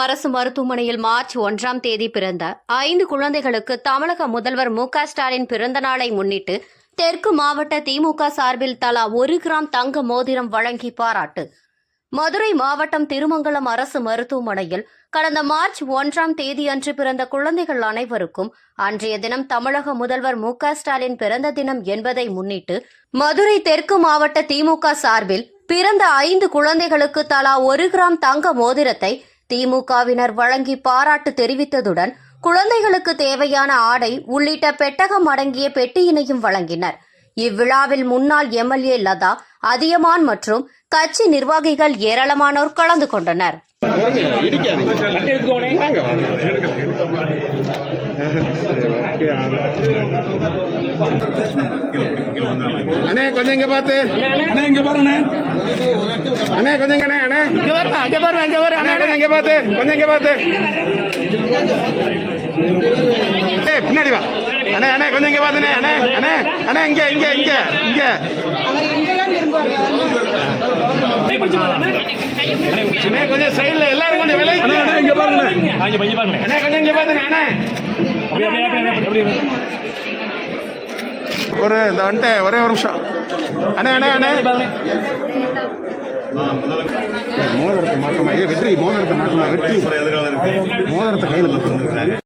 அரசு மருத்துவமனையில் மார்ச் 1ஆம் தேதி பிறந்த 5 குழந்தைகளுக்கு தமிழக முதல்வர் மு.க.ஸ்டாலின் பிறந்த நாளை முன்னிட்டு தெற்கு மாவட்ட திமுக சார்பில் தலா 1 கிராம் தங்க மோதிரம் வழங்கி பாராட்டு. மதுரை மாவட்டம் திருமங்கலம் அரசு மருத்துவமனையில் கடந்த மார்ச் 1ஆம் தேதியன்று பிறந்த குழந்தைகள் அனைவருக்கும் அன்றைய தினம் தமிழக முதல்வர் மு.க.ஸ்டாலின் பிறந்த தினம் என்பதை முன்னிட்டு மதுரை தெற்கு மாவட்ட திமுக சார்பில் பிறந்த 5 குழந்தைகளுக்கு தலா 1 கிராம் தங்க மோதிரத்தை திமுகவினர் வழங்கி பாராட்டு தெரிவித்ததுடன் குழந்தைகளுக்கு தேவையான ஆடை உள்ளிட்ட பெட்டகம் அடங்கிய பெட்டியினையும் வழங்கினர். இவ்விழாவில் முன்னாள் எம்எல்ஏ லதா, அதியமான் மற்றும் கட்சி நிர்வாகிகள் ஏராளமானோர் கலந்து கொண்டனர். அண்ணே கொஞ்சம் இங்க பாத்து, அண்ணே இங்க பாருங்க, அண்ணே கொஞ்சம் இங்க, அண்ணே இங்க பாருங்க, அங்க பாருங்க, அங்க பாருங்க, அண்ணே கொஞ்சம் இங்க பாத்து, கொஞ்சம் இங்க பாத்து, ஏய் பின்னாடி வா, அண்ணே அண்ணே கொஞ்சம் இங்க பாத்துனே, அண்ணே அண்ணே அண்ணே இங்க இங்க இங்க இங்க அண்ணே கொஞ்சம் சைடுல எல்லாரும் கொஞ்சம் விலை, அண்ணே இங்க பாருங்க, அண்ணே கொஞ்சம் இங்க பாத்துனே, அண்ணே ஒரு இந்த வந்துட்டு ஒரே ஒரு நிமிஷம், அண்ணே அண்ணே அண்ணே மோதிரத்தை மாற்றமா வெற்றி, மோதிரத்தை மாற்றமா வெற்றி, மோதிரத்தை கையில்